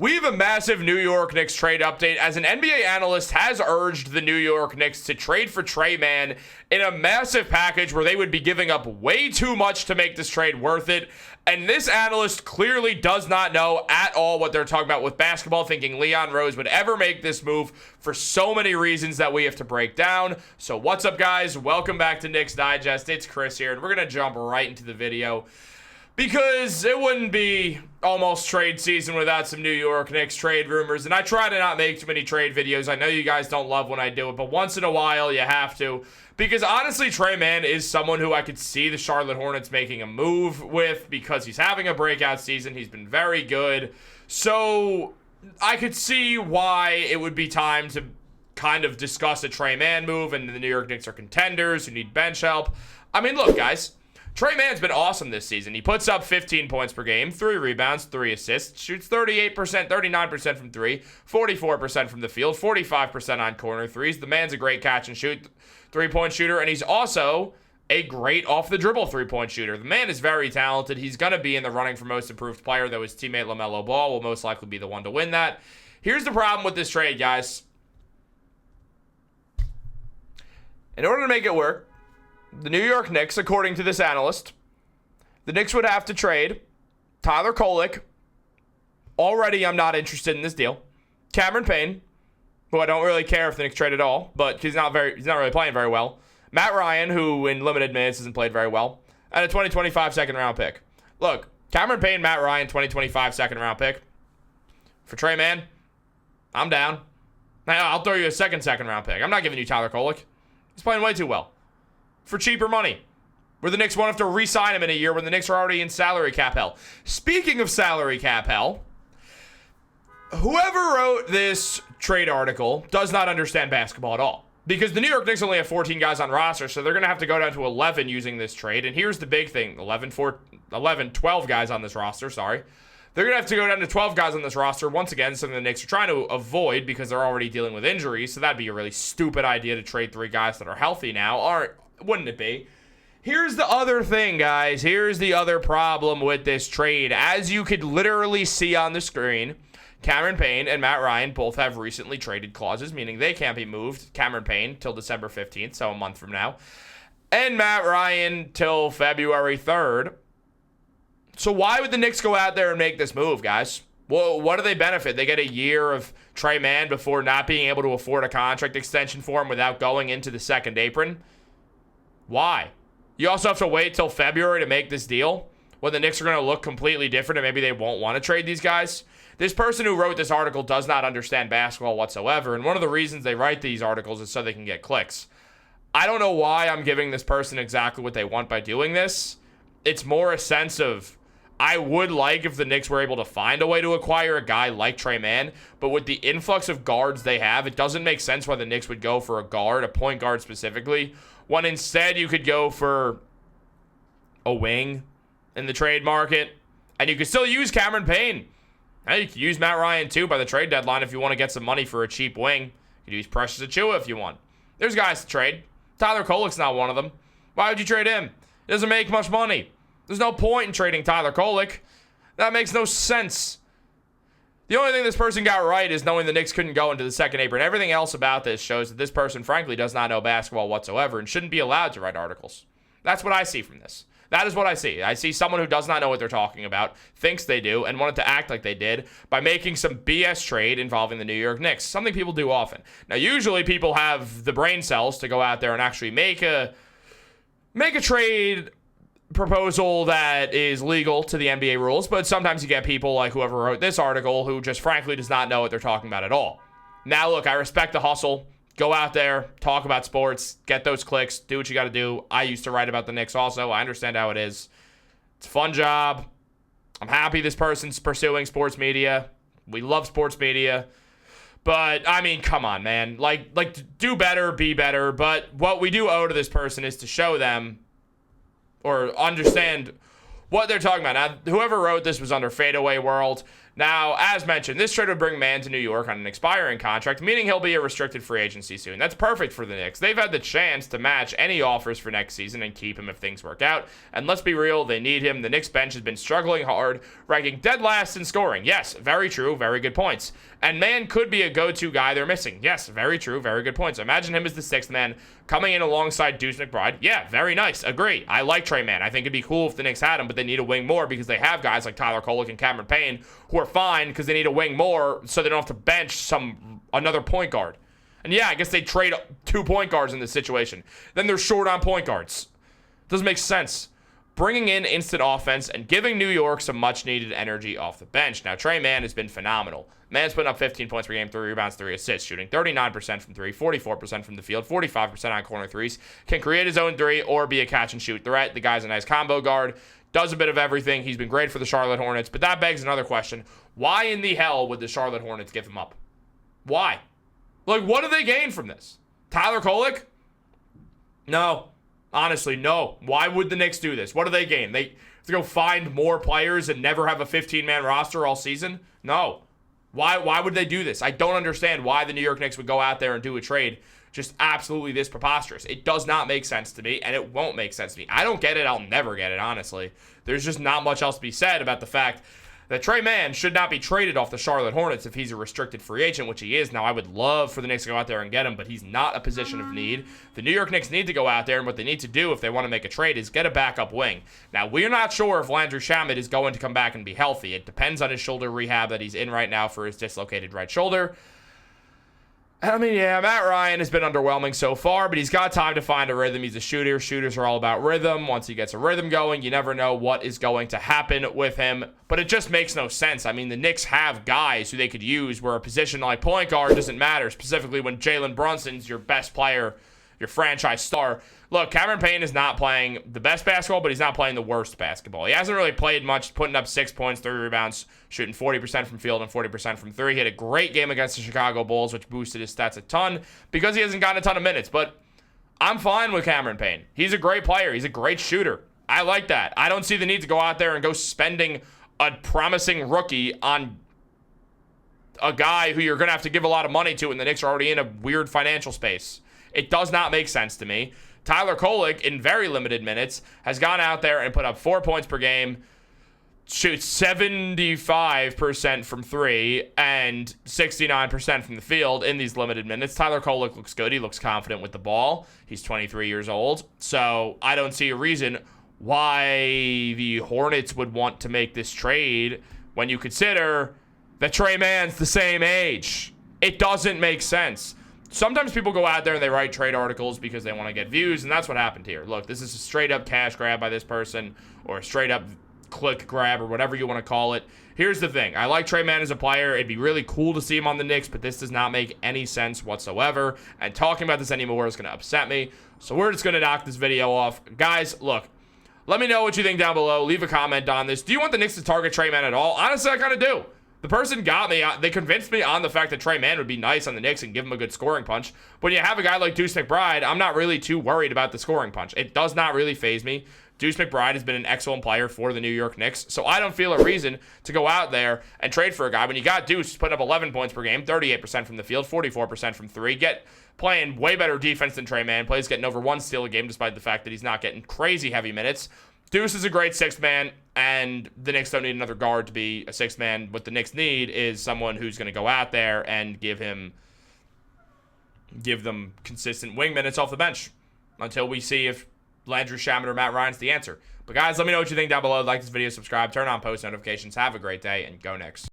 We have a massive New York Knicks trade update as an NBA analyst has urged the New York Knicks to trade for Tre Mann in a massive package where they would be giving up way too much to make this trade worth it. And this analyst clearly does not know at all what they're talking about with basketball, thinking Leon Rose would ever make this move for so many reasons that we have to break down. So what's up, guys? Welcome back to Knicks Digest. It's Chris here, and we're going to jump right into the video, because it wouldn't be almost trade season without some New York Knicks trade rumors. And I try to not make too many trade videos. I know you guys don't love when I do it, but once in a while you have to. Because honestly, Tre Mann is someone who I could see the Charlotte Hornets making a move with, because he's having a breakout season. He's been very good. So I could see why it would be time to kind of discuss a Tre Mann move, and the New York Knicks are contenders who need bench help. I mean, look, guys. Tre Mann's been awesome this season. He puts up 15 points per game, 3 rebounds, 3 assists, shoots 38%, 39% from 3, 44% from the field, 45% on corner threes. The man's a great catch and shoot three-point shooter, and he's also a great off-the-dribble three-point shooter. The man is very talented. He's going to be in the running for most improved player, though his teammate LaMelo Ball will most likely be the one to win that. Here's the problem with this trade, guys. In order to make it work, the New York Knicks, according to this analyst, the Knicks would have to trade Tyler Kolek. Already, I'm not interested in this deal. Cameron Payne, who I don't really care if the Knicks trade at all, but he's not really playing very well. Matt Ryan, who in limited minutes hasn't played very well, and a 2025 second round pick. Look, Cameron Payne, Matt Ryan, 2025 second round pick. For Tre Mann, I'm down. Now, I'll throw you a second round pick. I'm not giving you Tyler Kolek. He's playing way too well. For cheaper money, where the Knicks won't have to re-sign him in a year when the Knicks are already in salary cap hell. Speaking of salary cap hell, whoever wrote this trade article does not understand basketball at all. Because the New York Knicks only have 14 guys on roster, so they're going to have to go down to 11 using this trade. And here's the big thing, 12 guys on this roster, sorry. They're going to have to go down to 12 guys on this roster, once again, something the Knicks are trying to avoid because they're already dealing with injuries. So that'd be a really stupid idea to trade 3 guys that are healthy now, wouldn't it be? Here's the other thing, guys. Here's the other problem with this trade. As you could literally see on the screen, Cameron Payne and Matt Ryan both have recently traded clauses, meaning they can't be moved. Cameron Payne till December 15th, so a month from now. And Matt Ryan till February 3rd. So why would the Knicks go out there and make this move, guys? Well, what do they benefit? They get a year of Tre Mann before not being able to afford a contract extension for him without going into the second apron? Why? You also have to wait till February to make this deal when the Knicks are going to look completely different and maybe they won't want to trade these guys. This person who wrote this article does not understand basketball whatsoever, and one of the reasons they write these articles is so they can get clicks. I don't know why I'm giving this person exactly what they want by doing this. It's more a sense of, I would like if the Knicks were able to find a way to acquire a guy like Tre Mann, but with the influx of guards they have, it doesn't make sense why the Knicks would go for a guard, a point guard specifically, when instead you could go for a wing in the trade market, and you could still use Cameron Payne. Hey, you could use Matt Ryan too by the trade deadline if you want to get some money for a cheap wing. You could use Precious Achiuwa if you want. There's guys to trade. Tyler Kolek's not one of them. Why would you trade him? He doesn't make much money. There's no point in trading Tyler Kolek. That makes no sense. The only thing this person got right is knowing the Knicks couldn't go into the second apron. Everything else about this shows that this person, frankly, does not know basketball whatsoever and shouldn't be allowed to write articles. That's what I see from this. That is what I see. I see someone who does not know what they're talking about, thinks they do, and wanted to act like they did by making some BS trade involving the New York Knicks, something people do often. Now, usually people have the brain cells to go out there and actually make a trade proposal that is legal to the NBA rules, but sometimes you get people like whoever wrote this article who just frankly does not know what they're talking about at all. Now, look, I respect the hustle. Go out there, talk about sports, get those clicks, do what you got to do. I used to write about the Knicks also. I understand how it is. It's a fun job. I'm happy this person's pursuing sports media. We love sports media. But, I mean, come on, man. Like, do better, be better. But what we do owe to this person is to show them or understand what they're talking about. Now, whoever wrote this was under Fadeaway World. Now, as mentioned, this trade would bring Mann to New York on an expiring contract, meaning he'll be a restricted free agency soon. That's perfect for the Knicks. They've had the chance to match any offers for next season and keep him if things work out. And let's be real, they need him. The Knicks bench has been struggling hard, ranking dead last in scoring. Yes, very true, very good points. And Mann could be a go-to guy they're missing. Yes, very true, very good points. Imagine him as the sixth man coming in alongside Deuce McBride. Yeah, very nice. Agree. I like Tre Mann. I think it'd be cool if the Knicks had him, but they need a wing more because they have guys like Tyler Kolek and Cameron Payne who are fine because they need a wing more so they don't have to bench another point guard. And yeah, I guess they trade 2 point guards in this situation. Then they're short on point guards. Doesn't make sense. Bringing in instant offense and giving New York some much-needed energy off the bench. Now, Tre Mann has been phenomenal. Mann's putting up 15 points per game, 3 rebounds, 3 assists, shooting 39% from 3, 44% from the field, 45% on corner threes. Can create his own 3 or be a catch-and-shoot threat. The guy's a nice combo guard. Does a bit of everything. He's been great for the Charlotte Hornets. But that begs another question. Why in the hell would the Charlotte Hornets give him up? Why? Like, what do they gain from this? Tyler Kolek? No. Honestly, no. Why would the Knicks do this? What do they gain? They have to go find more players and never have a 15-man roster all season? No. Why would they do this? I don't understand why the New York Knicks would go out there and do a trade just absolutely this preposterous. It does not make sense to me, and it won't make sense to me. I don't get it. I'll never get it, honestly. There's just not much else to be said about the fact that Tre Mann should not be traded off the Charlotte Hornets if he's a restricted free agent, which he is. Now, I would love for the Knicks to go out there and get him, but he's not a position of need. The New York Knicks need to go out there, and what they need to do if they want to make a trade is get a backup wing. Now, we're not sure if Landry Shamet is going to come back and be healthy. It depends on his shoulder rehab that he's in right now for his dislocated right shoulder. I mean, yeah, Matt Ryan has been underwhelming so far, but he's got time to find a rhythm. He's a shooter. Shooters are all about rhythm. Once he gets a rhythm going, you never know what is going to happen with him. But it just makes no sense. I mean, the Knicks have guys who they could use where a position like point guard doesn't matter, specifically when Jalen Brunson's your best player, your franchise star. Look, Cameron Payne is not playing the best basketball, but he's not playing the worst basketball. He hasn't really played much, putting up 6 points, 3 rebounds, shooting 40% from field and 40% from 3. He had a great game against the Chicago Bulls, which boosted his stats a ton because he hasn't gotten a ton of minutes. But I'm fine with Cameron Payne. He's a great player. He's a great shooter. I like that. I don't see the need to go out there and go spending a promising rookie on a guy who you're going to have to give a lot of money to, and the Knicks are already in a weird financial space. It does not make sense to me. Tyler Kolek, in very limited minutes, has gone out there and put up 4 points per game, shoots 75% from 3 and 69% from the field in these limited minutes. Tyler Kolek looks good. He looks confident with the ball. He's 23 years old. So I don't see a reason why the Hornets would want to make this trade when you consider that Tre Mann's the same age. It doesn't make sense. Sometimes people go out there and they write trade articles because they want to get views, and that's what happened here. Look, this is a straight-up cash grab by this person, or a straight-up click grab, or whatever you want to call it. Here's the thing. I like Tre Mann as a player. It'd be really cool to see him on the Knicks, but this does not make any sense whatsoever, and talking about this anymore is going to upset me. So we're just going to knock this video off. Guys, look, let me know what you think down below. Leave a comment on this. Do you want the Knicks to target Tre Mann at all? Honestly, I kind of do. The person got me. They convinced me on the fact that Tre Mann would be nice on the Knicks and give him a good scoring punch. When you have a guy like Deuce McBride, I'm not really too worried about the scoring punch. It does not really faze me. Deuce McBride has been an excellent player for the New York Knicks, so I don't feel a reason to go out there and trade for a guy when you got Deuce putting up 11 points per game, 38% from the field, 44% from 3, playing way better defense than Tre Mann, getting over 1 steal a game despite the fact that he's not getting crazy heavy minutes. Deuce is a great sixth man, and the Knicks don't need another guard to be a sixth man. What the Knicks need is someone who's going to go out there and give them consistent wing minutes off the bench until we see if Landry Shamet or Matt Ryan's the answer. But guys, let me know what you think down below. Like this video, subscribe, turn on post notifications. Have a great day, and go Knicks.